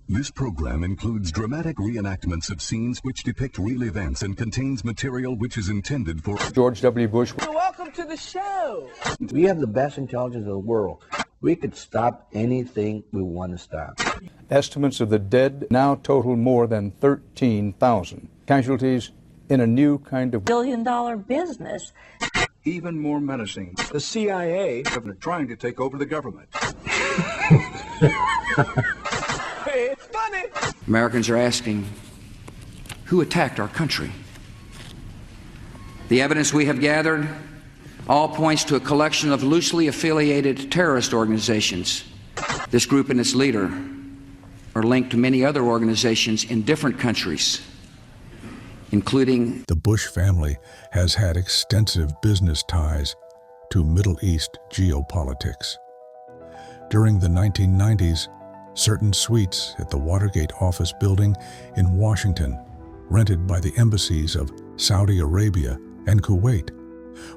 This program includes dramatic reenactments of scenes which depict real events and contains material which is intended for George W. Bush. Welcome to the show. We have the best intelligence in the world. We could stop anything we want to stop. Estimates of the dead now total more than 13,000. Casualties in a new kind of billion-dollar business. Even more menacing, the CIA are trying to take over the government. It's funny. Americans are asking, who attacked our country? The evidence we have gathered all points to a collection of loosely affiliated terrorist organizations. This group and its leader are linked to many other organizations in different countries, including... The Bush family has had extensive business ties to Middle East geopolitics. During the 1990s, certain suites at the Watergate office building in Washington, rented by the embassies of Saudi Arabia and Kuwait,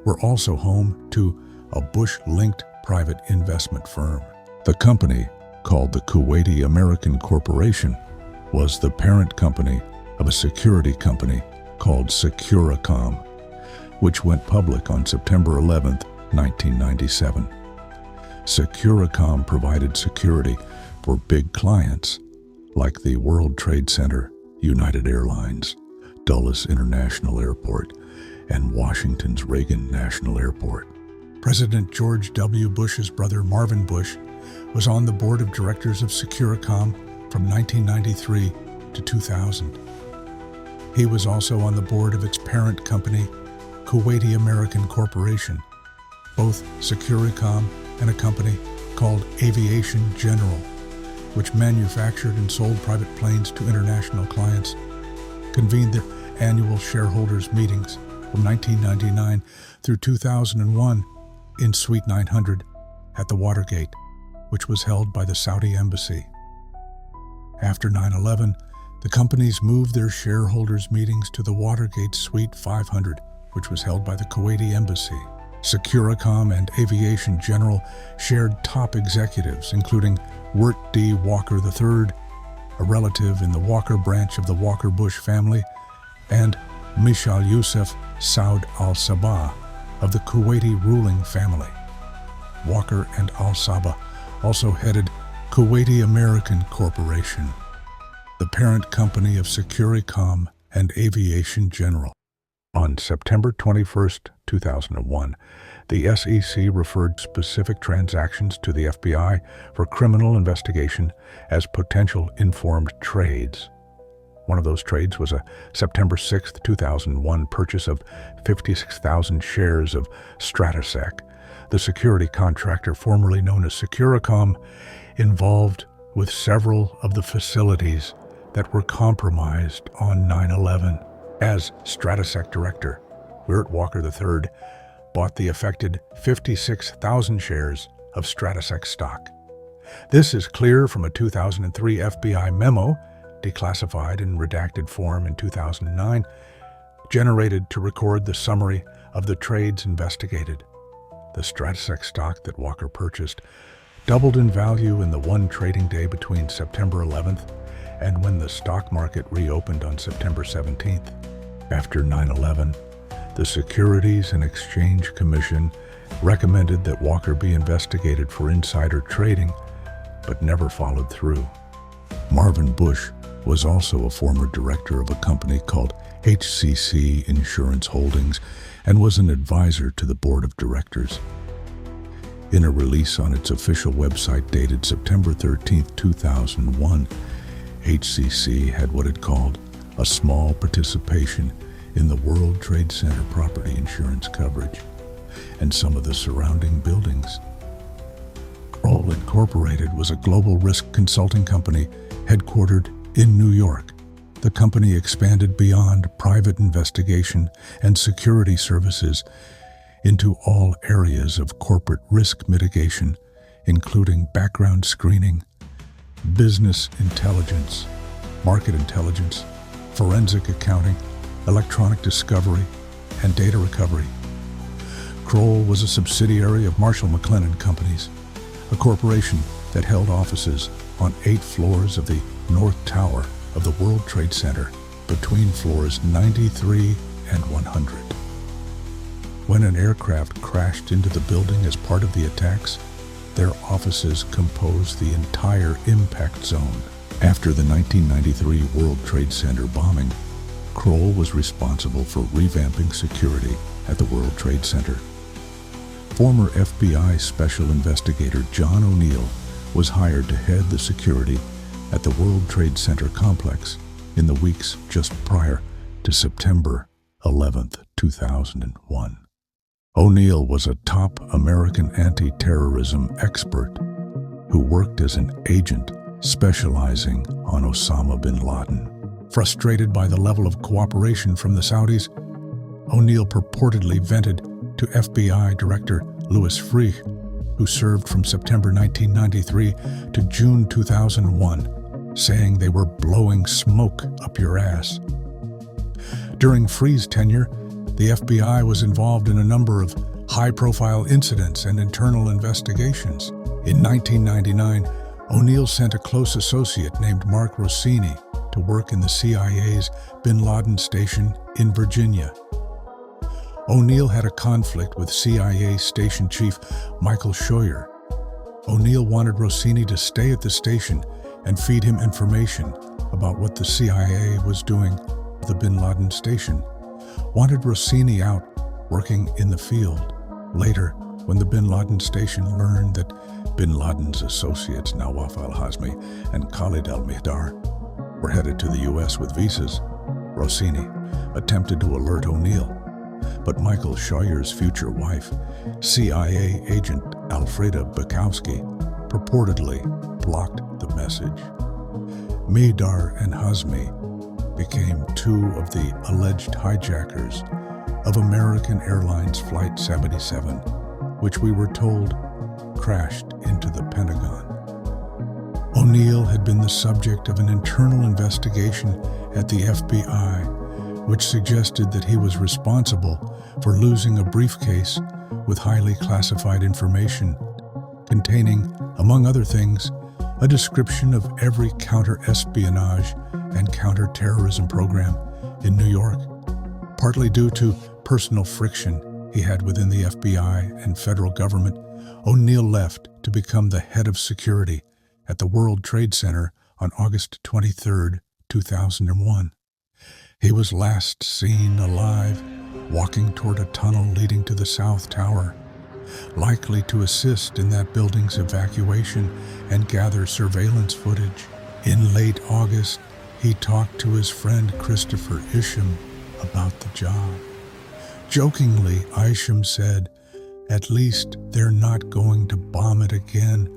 were also home to a Bush-linked private investment firm. The company, called the Kuwaiti American Corporation, was the parent company of a security company called Securacom, which went public on September 11, 1997. Securacom provided security for big clients like the World Trade Center, United Airlines, Dulles International Airport, and Washington's Reagan National Airport. President George W. Bush's brother Marvin Bush was on the board of directors of Securacom from 1993 to 2000. He was also on the board of its parent company, Kuwaiti American Corporation, both Securacom and a company called Aviation General, which manufactured and sold private planes to international clients, convened their annual shareholders' meetings from 1999 through 2001 in Suite 900 at the Watergate, which was held by the Saudi Embassy. After 9/11, the companies moved their shareholders' meetings to the Watergate Suite 500, which was held by the Kuwaiti Embassy. Securacom and Aviation General shared top executives, including Wirt D. Walker III, a relative in the Walker branch of the Walker-Bush family, and Mishal Yousef Saud al-Sabah of the Kuwaiti ruling family. Walker and al-Sabah also headed Kuwaiti American Corporation, the parent company of Securacom and Aviation General. On September 21, 2001, the SEC referred specific transactions to the FBI for criminal investigation as potential informed trades. One of those trades was a September 6, 2001 purchase of 56,000 shares of Stratesec, the security contractor formerly known as Securacom, involved with several of the facilities that were compromised on 9/11. As Stratesec director, Wirt Walker III bought the affected 56,000 shares of Stratesec stock. This is clear from a 2003 FBI memo, declassified in redacted form in 2009, generated to record the summary of the trades investigated. The Stratesec stock that Walker purchased doubled in value in the one trading day between September 11th and when the stock market reopened on September 17th. After 9/11, the Securities and Exchange Commission recommended that Walker be investigated for insider trading, but never followed through. Marvin Bush was also a former director of a company called HCC Insurance Holdings and was an advisor to the board of directors. In a release on its official website dated September 13, 2001, HCC had what it called a small participation in the World Trade Center property insurance coverage and some of the surrounding buildings. Kroll Incorporated was a global risk consulting company headquartered in New York. The company expanded beyond private investigation and security services into all areas of corporate risk mitigation, including background screening, business intelligence, market intelligence, forensic accounting, electronic discovery, and data recovery. Kroll was a subsidiary of Marshall McLennan Companies, a corporation that held offices on 8 floors of the North Tower of the World Trade Center between floors 93 and 100. When an aircraft crashed into the building as part of the attacks, their offices composed the entire impact zone. After the 1993 World Trade Center bombing, Kroll was responsible for revamping security at the World Trade Center. Former FBI Special Investigator John O'Neill was hired to head the security at the World Trade Center complex in the weeks just prior to September 11, 2001. O'Neill was a top American anti-terrorism expert who worked as an agent specializing on Osama bin Laden. Frustrated by the level of cooperation from the Saudis, O'Neill purportedly vented to FBI Director Louis Freeh, who served from September 1993 to June 2001, saying they were blowing smoke up your ass. During Freeh's tenure, the FBI was involved in a number of high-profile incidents and internal investigations. In 1999, O'Neill sent a close associate named Mark Rossini to work in the CIA's Bin Laden station in Virginia. O'Neill had a conflict with CIA Station Chief Michael Scheuer. O'Neill wanted Rossini to stay at the station and feed him information about what the CIA was doing at the Bin Laden station. Wanted Rossini out working in the field. Later, when the Bin Laden station learned that Bin Laden's associates Nawaf al-Hazmi and Khalid al-Mihdhar were headed to the U.S. with visas, Rossini attempted to alert O'Neill, but Michael Scheuer's future wife, CIA agent Alfreda Bukowski, purportedly blocked the message. Mihdhar and Hazmi became two of the alleged hijackers of American Airlines Flight 77, which we were told crashed into the Pentagon. O'Neill had been the subject of an internal investigation at the FBI, which suggested that he was responsible for losing a briefcase with highly classified information containing, among other things, a description of every counter-espionage and counter-terrorism program in New York. Partly due to personal friction he had within the FBI and federal government, O'Neill left to become the head of security at the World Trade Center on August 23, 2001. He was last seen alive, walking toward a tunnel leading to the South Tower, likely to assist in that building's evacuation and gather surveillance footage. In late August, he talked to his friend Christopher Isham about the job. Jokingly, Isham said, "At least they're not going to bomb it again,"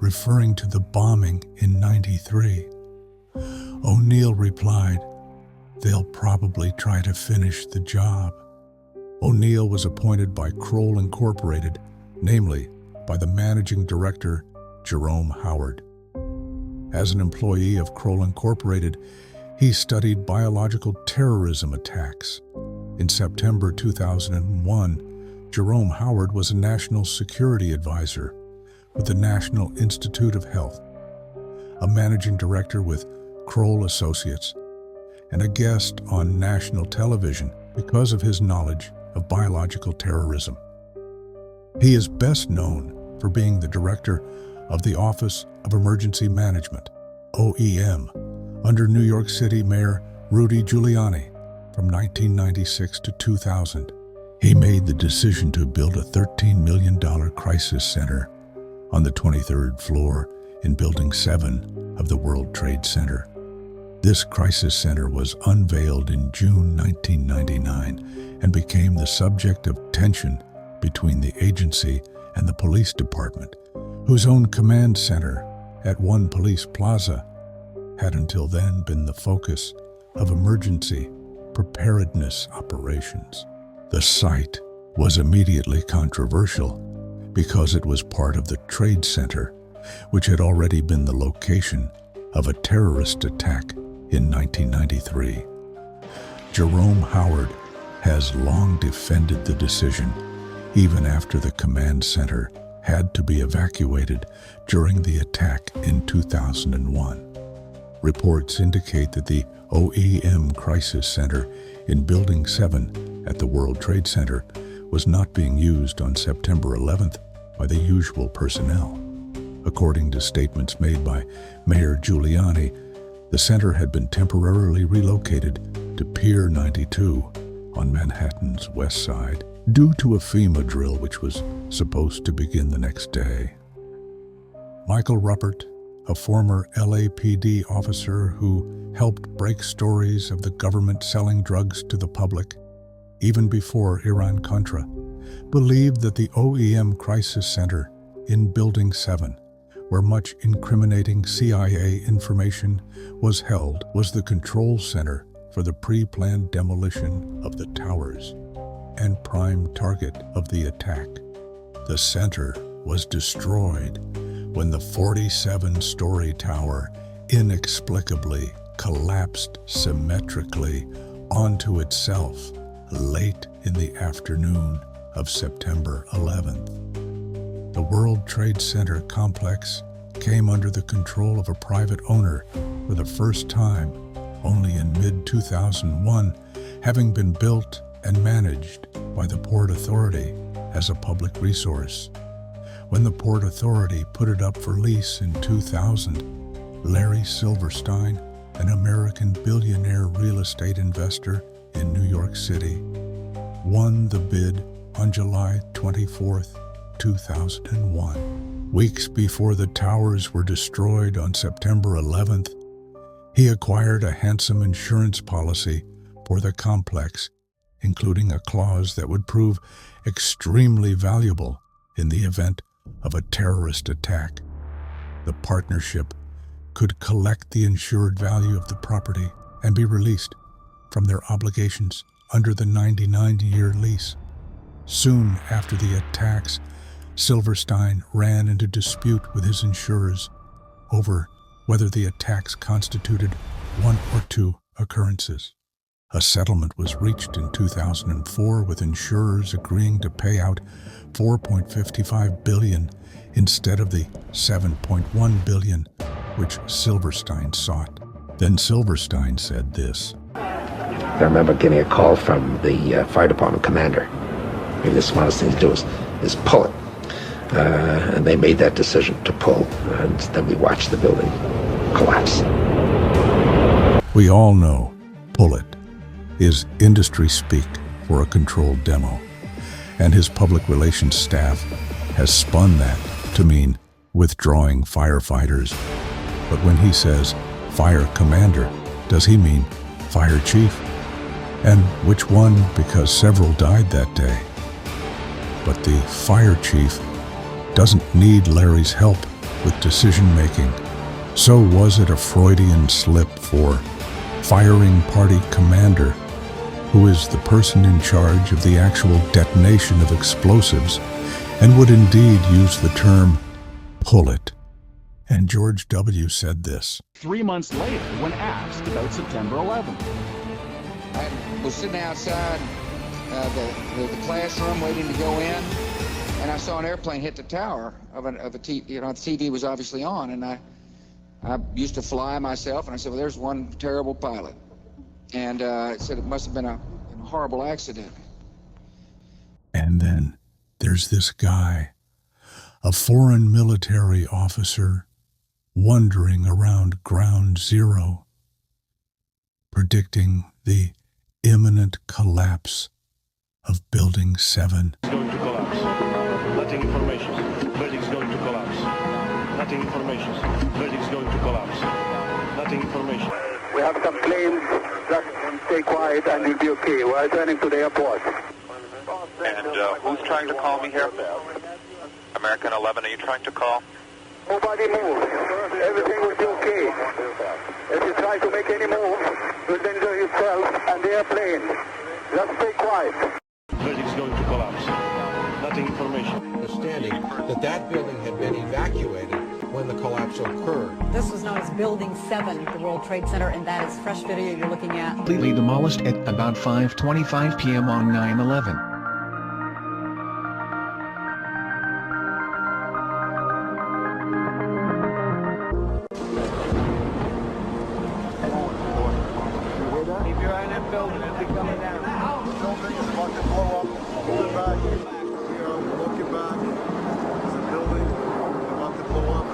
referring to the bombing in '93. O'Neill replied, "They'll probably try to finish the job." O'Neill was appointed by Kroll Incorporated, namely by the managing director, Jerome Howard. As an employee of Kroll Incorporated, he studied biological terrorism attacks. In September 2001, Jerome Howard was a national security advisor with the National Institute of Health, a managing director with Kroll Associates, and a guest on national television because of his knowledge of biological terrorism. He is best known for being the director of the Office of Emergency Management, OEM, under New York City Mayor Rudy Giuliani from 1996 to 2000. He made the decision to build a $13 million crisis center on the 23rd floor in Building 7 of the World Trade Center. This crisis center was unveiled in June 1999 and became the subject of tension between the agency and the police department, whose own command center at One Police Plaza had until then been the focus of emergency preparedness operations. The site was immediately controversial because it was part of the Trade Center, which had already been the location of a terrorist attack in 1993. Jerome Howard has long defended the decision, even after the command center had to be evacuated during the attack in 2001. Reports indicate that the OEM Crisis Center in Building 7 at the World Trade Center was not being used on September 11th by the usual personnel. According to statements made by Mayor Giuliani, the center had been temporarily relocated to Pier 92 on Manhattan's west side due to a FEMA drill which was supposed to begin the next day. Michael Ruppert, a former LAPD officer who helped break stories of the government selling drugs to the public, even before Iran-Contra, believed that the OEM Crisis Center in Building 7, where much incriminating CIA information was held, was the control center for the pre-planned demolition of the towers and prime target of the attack. The center was destroyed when the 47-story tower inexplicably collapsed symmetrically onto itself late in the afternoon of September 11th. The World Trade Center complex came under the control of a private owner for the first time only in mid-2001, having been built and managed by the Port Authority as a public resource. When the Port Authority put it up for lease in 2000, Larry Silverstein, an American billionaire real estate investor in New York City, won the bid on July 24, 2001. Weeks before the towers were destroyed on September 11th, he acquired a handsome insurance policy for the complex, including a clause that would prove extremely valuable in the event of a terrorist attack. The partnership could collect the insured value of the property and be released from their obligations under the 99-year lease. Soon after the attacks, Silverstein ran into dispute with his insurers over whether the attacks constituted one or two occurrences. A settlement was reached in 2004 with insurers agreeing to pay out $4.55 billion instead of the $7.1 billion which Silverstein sought. Then Silverstein said this. I remember getting a call from the fire department commander. Maybe the smartest thing to do is pull it. And they made that decision to pull, and then we watched the building collapse. We all know pull it is industry speak for a controlled demo, and his public relations staff has spun that to mean withdrawing firefighters. But when he says fire commander, does he mean fire chief? And which one, because several died that day? But the fire chief doesn't need Larry's help with decision-making. So was it a Freudian slip for firing party commander, who is the person in charge of the actual detonation of explosives and would indeed use the term pull it. And George W. said this. 3 months later, when asked about September 11th. I was sitting outside the classroom waiting to go in, and I saw an airplane hit the tower of a TV. You know, the TV was obviously on, and I used to fly myself, and I said, well, there's one terrible pilot. And it said it must have been a horrible accident. And then there's this guy, a foreign military officer, wandering around Ground Zero, predicting the imminent collapse of Building 7. It's going to collapse. Nothing information. Building's going to collapse. Nothing information. Building's going to collapse. Nothing information. We have some planes. Just stay quiet and you'll be okay. We're turning to the airport. And who's trying to call me here? American 11, are you trying to call? Nobody move. Everything will be okay. If you try to make any move, you'll injure yourself and the airplane. Just stay quiet. Building's going to collapse. Nothing information. Understanding that building had been evacuated when the collapse occurred. This was known as Building 7, the World Trade Center, and that is fresh video you're looking at. Completely demolished at about 5:25 p.m. on 9/11. that building as we coming down. The building is about to blow up. Pull it back. Look it back. There's a building about to blow up.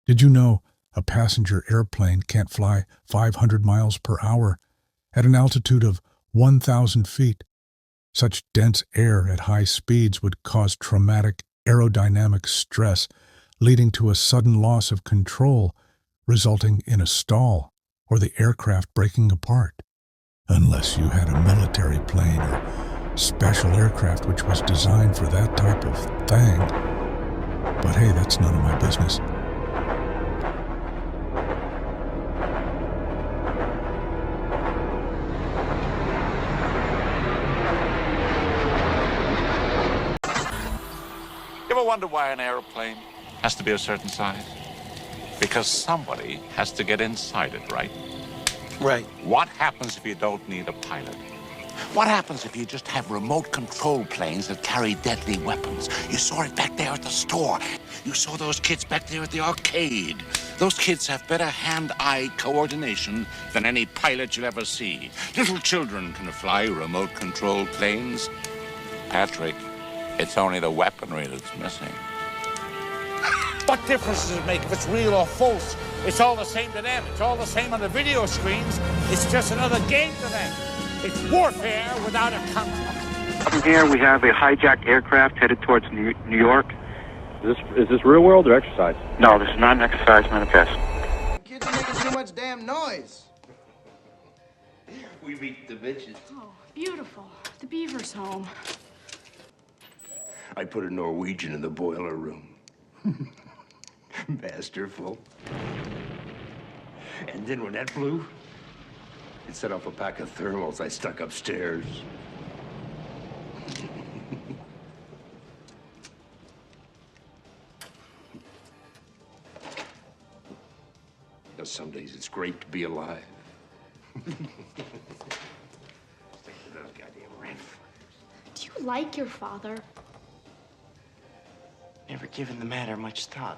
Did you know a passenger airplane can't fly 500 miles per hour at an altitude of 1,000 feet? Such dense air at high speeds would cause traumatic aerodynamic stress, leading to a sudden loss of control, resulting in a stall or the aircraft breaking apart. Unless you had a military plane or special aircraft which was designed for that type of thing. But hey, that's none of my business. You ever wonder why an airplane has to be a certain size? Because somebody has to get inside it, right? Right. What happens if you don't need a pilot? What happens if you just have remote control planes that carry deadly weapons? You saw it back there at the store. You saw those kids back there at the arcade. Those kids have better hand-eye coordination than any pilot you'll ever see. Little children can fly remote control planes. Patrick, it's only the weaponry that's missing. What difference does it make if it's real or false? It's all the same to them. It's all the same on the video screens. It's just another game to them. It's warfare without a concept. From here, we have a hijacked aircraft headed towards New York. Is this real world or exercise? No, this is not an exercise manifest. Kids are making too much damn noise. We beat the bitches. Oh, beautiful. The beaver's home. I put a Norwegian in the boiler room. Masterful. And then when that blew, it set off a pack of thermals I stuck upstairs. Now, some days it's great to be alive. Those goddamn red flares. Do you like your father? Never given the matter much thought.